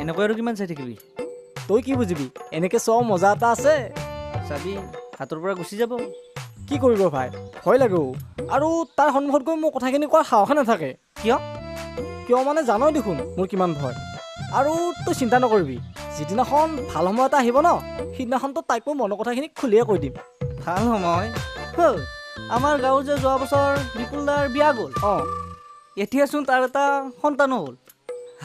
এনেকৈ আৰু কিমান চাই থাকিবি? তই কি বুজিবি, এনেকে চোৱা মজা এটা আছে। চাবি হাতৰ পৰা গুচি যাব। কি কৰিব ভাই, ভয় লাগে আৰু তাৰ সন্মুখত গৈ মোৰ কথাখিনি কোৱাৰ সাহসে নাথাকে। কিয়? কিয় মানে জানই দেখোন মোৰ কিমান ভয়। আৰু তই চিন্তা নকৰিবি, যিদিনাখন ভাল সময় এটা আহিব ন, সিদিনাখনতো তাইক মই মনৰ কথাখিনি খুলিয়ে কৈ দিম। ভাল সময়? আমাৰ গাঁৱৰ যে যোৱা বছৰ বিপুলদাৰ বিয়া গ'ল। এতিয়াচোন তাৰ এটা সন্তানো হ'ল,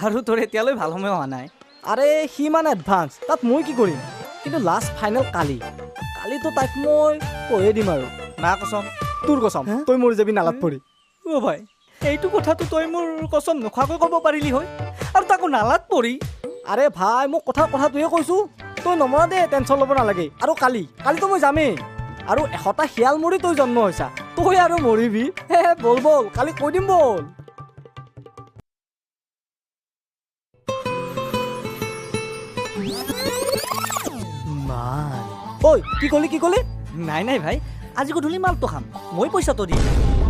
আৰু তোৰ এতিয়ালৈ ভাল সময় হোৱা নাই। আৰে সি মানে এডভান্স, তাত মই কি কৰিম। কিন্তু লাষ্ট ফাইনেল কালিতো তাইক মই কৈয়ে দিম আৰু। না কচম? তোৰ কচম, তই মৰি যাবি নালাত পৰি। অ' ভাই, এইটো কথাটো তই মোৰ কচম নোখোৱাকৈ ক'ব পাৰিলি হয়, আৰু তাকো নালাত পৰি। আৰে ভাই, মোক কথাটোৱে কৈছোঁ, তই নমৰা দে, টেনশ্যন ল'ব নালাগে। আৰু কালিতো মই যামেই, আৰু 100টা শিয়াল মৰি তই জন্ম হৈছা, তই আৰু মৰিবি। বল কালি কৈ দিম বল। ঐ কি ক'লি? নাই ভাই, আজি গধূলি মালটো খাম, মই পইচাটো দিম।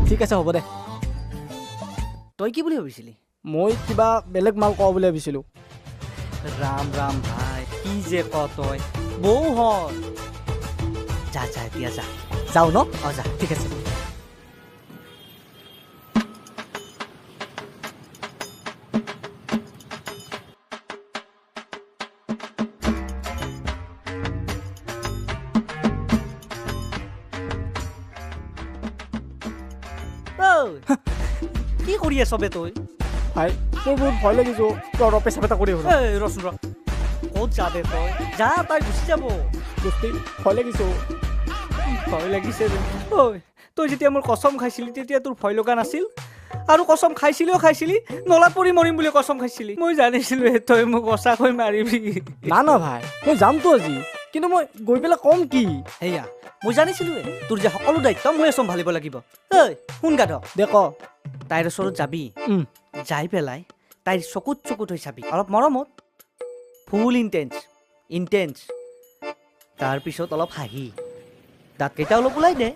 ঠিক আছে হ'ব দে। তই কি বুলি ভাবিছিলি? মই কিবা বেলেগ মাল কওঁ বুলি ভাবিছিলোঁ। ৰাম ভাই, কি যে ক তই, বৌ হয়। যা এতিয়া যা। যাওঁ ন? অঁ যা। ঠিক আছে। কি কৰি আছ বে তই? ভাই মোৰ বহুত ভয় লাগিছো, পেচাব এটা কৰি ৰচোন ৰ, ক'ত যাবে তই? যা, তাই গুচি যাব। ভয় লাগিছো। ভয় লাগিছে বে। ঐ, তই যেতিয়া মোৰ কচম খাইছিলি তেতিয়া তোৰ ভয় লগা নাছিল? আৰু কচম খাইছিলি, নলাত পৰি মৰিম বুলি কচম খাইছিলি। মই জানিছিলো তই মোক সঁচাকৈ মাৰিবি। না ভাই, মই যামতো আজি, কিন্তু মই গৈ পেলাই কম কি? সেয়া মই জানিছিলোৱে, তোৰ যে সকলো দায়িত্ব ময়ে চম্ভালিব লাগিব। ঐ শুন গাধ, দে ক। তাইৰ ওচৰত যাবি, যাই পেলাই তাইৰ চকুত হৈ চাবি, অলপ মৰমত, ফুল ইণ্টেন্স। তাৰপিছত অলপ হাঁহি, দাঁতকেইটা অলপ ওলাই দে।